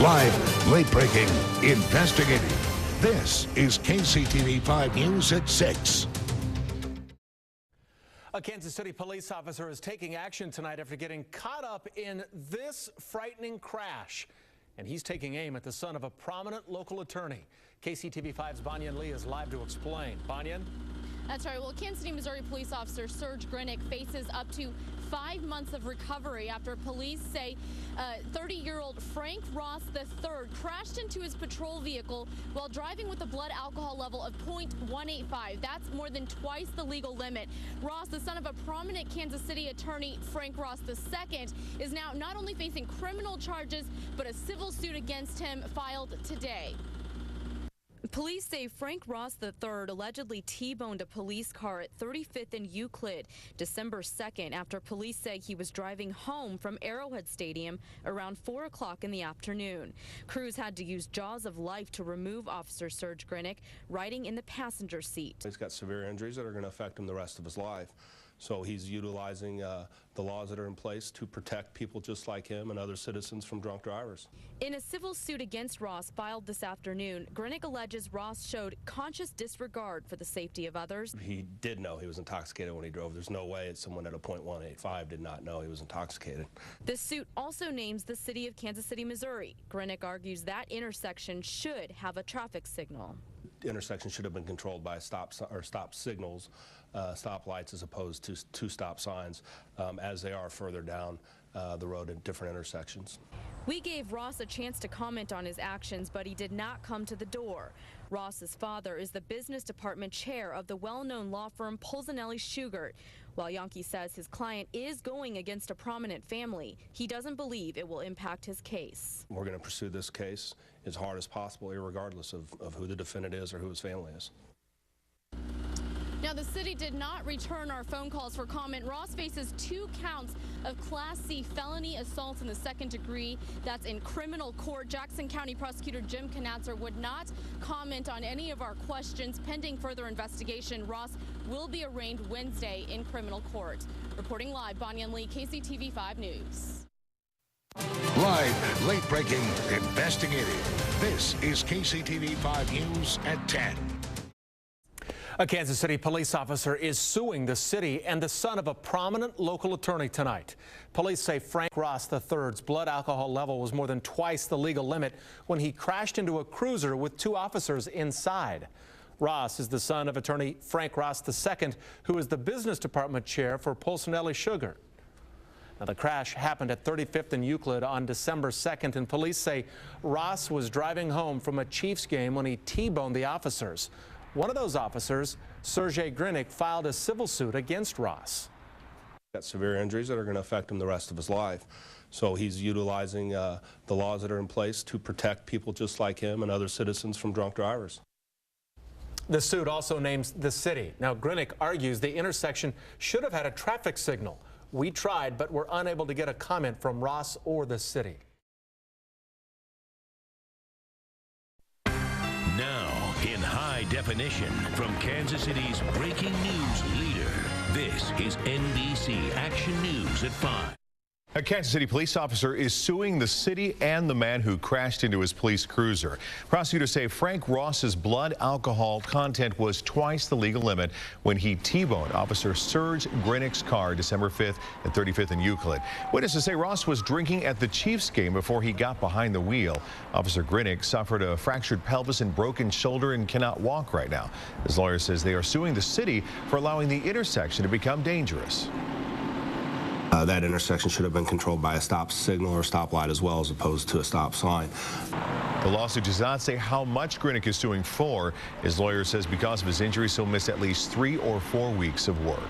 Live, late-breaking, investigating. This is KCTV 5 News at 6. A Kansas City police officer is taking action tonight after getting caught up in this frightening crash. And he's taking aim at the son of a prominent local attorney. KCTV 5's Banyan Lee is live to explain. Banyan? That's right. Well, Kansas City, Missouri police officer Serg Grinik faces up to 5 months of recovery after police say 30-year-old Frank Ross III crashed into his patrol vehicle while driving with a blood alcohol level of 0.185. That's more than twice the legal limit. Ross, the son of a prominent Kansas City attorney, Frank Ross II, is now not only facing criminal charges, but a civil suit against him filed today. Police say Frank Ross III allegedly T-boned a police car at 35th and Euclid December 2nd after police say he was driving home from Arrowhead Stadium around 4 o'clock in the afternoon. Crews had to use jaws of life to remove Officer Serg Grinik, riding in the passenger seat. He's got severe injuries that are going to affect him the rest of his life. So he's utilizing the laws that are in place to protect people just like him and other citizens from drunk drivers. In a civil suit against Ross filed this afternoon, Grinik alleges Ross showed conscious disregard for the safety of others. He did know he was intoxicated when he drove. There's no way someone at a .185 did not know he was intoxicated. The suit also names the city of Kansas City, Missouri. Grinik argues that intersection should have a traffic signal. Intersection should have been controlled by stop signals, stop lights, as opposed to two stop signs, as they are further down the road at different intersections. We gave Ross a chance to comment on his actions, but he did not come to the door. Ross's father is the business department chair of the well-known law firm Polzinelli Shugart. While Yankee says his client is going against a prominent family, he doesn't believe it will impact his case. We're going to pursue this case as hard as possible, regardless of who the defendant is or who his family is. Now, the city did not return our phone calls for comment. Ross faces 2 counts of Class C felony assault in the 2nd degree. That's in criminal court. Jackson County Prosecutor Jim Knatzer would not comment on any of our questions. Pending further investigation, Ross will be arraigned Wednesday in criminal court. Reporting live, Banyan Lee, KCTV 5 News. Live, late-breaking, investigating. This is KCTV 5 News at 10. A Kansas City police officer is suing the city and the son of a prominent local attorney tonight. Police say Frank Ross III's blood alcohol level was more than twice the legal limit when he crashed into a cruiser with 2 officers inside. Ross is the son of attorney Frank Ross II, who is the business department chair for Polzinelli Shugart. Now, the crash happened at 35th and Euclid on December 2nd, and police say Ross was driving home from a Chiefs game when he T-boned the officers. One of those officers, Serg Grinik, filed a civil suit against Ross. He's got severe injuries that are going to affect him the rest of his life. So he's utilizing the laws that are in place to protect people just like him and other citizens from drunk drivers. The suit also names the city. Now, Grinik argues the intersection should have had a traffic signal. We tried, but were unable to get a comment from Ross or the city. Now, in high definition, from Kansas City's breaking news leader, this is NBC Action News at 5. A Kansas City police officer is suing the city and the man who crashed into his police cruiser. Prosecutors say Frank Ross's blood alcohol content was twice the legal limit when he T-boned Officer Serg Grinik's car December 5th at 35th and Euclid. Witnesses say Ross was drinking at the Chiefs game before he got behind the wheel. Officer Grinik suffered a fractured pelvis and broken shoulder and cannot walk right now. His lawyer says they are suing the city for allowing the intersection to become dangerous. That intersection should have been controlled by a stop signal or stop light as well, as opposed to a stop sign. The lawsuit does not say how much Grinik is suing for. His lawyer says because of his injuries, he'll miss at least 3 or 4 weeks of work.